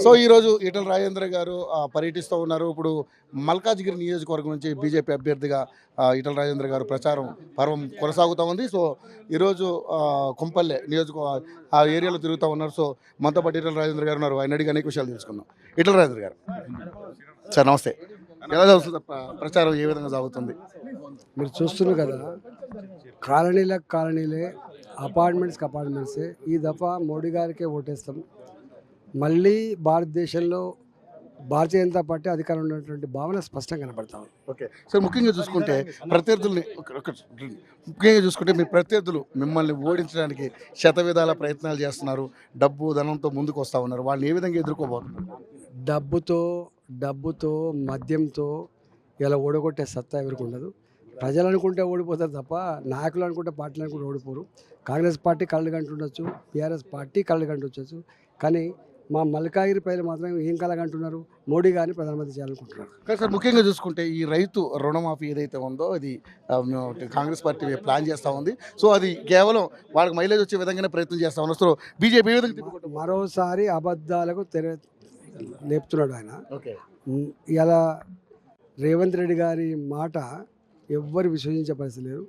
So ఈరోజు ఈటల రాజేంద్ర గారు పర్యటిస్తూ ఉన్నారు. ఇప్పుడు మల్కాజ్గిరి నియోజకవర్గం నుంచి బీజేపీ అభ్యర్థిగా ఈటల రాజేంద్ర గారు ప్రచారం పర్వం కొనసాగుతూ ఉంది. సో ఈరోజు కుంపల్లె నియోజకవర్గ ఆ ఏరియాలో తిరుగుతూ ఉన్నారు. సో మనతో పాటు ఈటల రాజేంద్ర గారు ఉన్నారు. ఆయన అడిగి అనేక విషయాలు తెలుసుకుందాం. ఈటల రాజేంద్ర గారు సార్ నమస్తే. ఎలా సాగుతుంది ప్రచారం, ఏ విధంగా సాగుతుంది? మీరు చూస్తున్నారు కదా, కాలనీలే అపార్ట్మెంట్సే ఈ దఫా మోడీ గారికే ఓటేస్తాం. మళ్ళీ భారతదేశంలో భారతీయ జనతా పార్టీ అధికారంలో ఉన్నటువంటి భావన స్పష్టంగా కనబడతాం. ఓకే సార్, ముఖ్యంగా చూసుకుంటే మీ ప్రత్యర్థులు మిమ్మల్ని ఓడించడానికి శతవిధాల ప్రయత్నాలు చేస్తున్నారు. డబ్బు ధనంతో ముందుకు వస్తూ ఉన్నారు. వాళ్ళని ఏ విధంగా ఎదుర్కోబోతున్నారు? డబ్బుతో మద్యంతో ఇలా ఓడగొట్టే సత్తా ఎవరికి ఉండదు. ప్రజలు అనుకుంటే ఓడిపోతారు తప్ప నాయకులు అనుకుంటే పార్టీలు అనుకుంటే ఓడిపోరు. కాంగ్రెస్ పార్టీ కళ్ళు గంటుండొచ్చు, టీఆర్ఎస్ పార్టీ కళ్ళు గంటుండొచ్చు, కానీ మా మల్కాగిరి ప్రజలు మాత్రం ఏం కలగంటున్నారు? మోడీ గారిని ప్రధానమంత్రి చేయాలనుకుంటున్నారు. కానీ సార్, ముఖ్యంగా చూసుకుంటే ఈ రైతు రుణమాఫీ ఏదైతే ఉందో అది కాంగ్రెస్ పార్టీ ప్లాన్ చేస్తూ ఉంది. సో అది కేవలం వాళ్ళకి మైలేజ్ వచ్చే విధంగానే ప్రయత్నం చేస్తూ ఉన్నారు. సో బీజేపీ ఏ విధంగా తిప్పుకుంటుంది? మరోసారి అబద్ధాలకు లేపుతున్నాడు ఆయన. ఓకే, ఇలా రేవంత్ రెడ్డి గారి మాట ఎవ్వరు విశ్వసించే పరిస్థితి లేదు.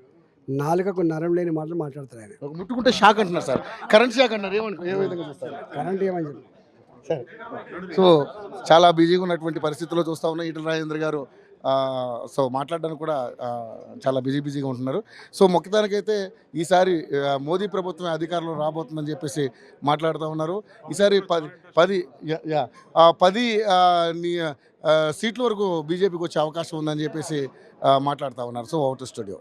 నాలుకకు నరం లేని మాటలు మాట్లాడతారు ఆయన. ముట్టుకుంటే షాక్ అంటున్నారు సార్, కరెంట్ షాక్ అంటున్నారు. ఏ విధంగా చూస్తారు? కరెంట్ ఏమని చెప్పి సో చాలా బిజీగా ఉన్నటువంటి పరిస్థితుల్లో చూస్తూ ఉన్నాం ఈటల రాజేంద్ర గారు. సో మాట్లాడడానికి కూడా చాలా బిజీగా ఉంటున్నారు. సో మొత్తానికైతే ఈసారి మోదీ ప్రభుత్వం అధికారంలో రాబోతుందని చెప్పేసి మాట్లాడుతూ ఉన్నారు. ఈసారి 10 సీట్ల వరకు బీజేపీకి వచ్చే అవకాశం ఉందని చెప్పేసి మాట్లాడుతూ ఉన్నారు. So out studio.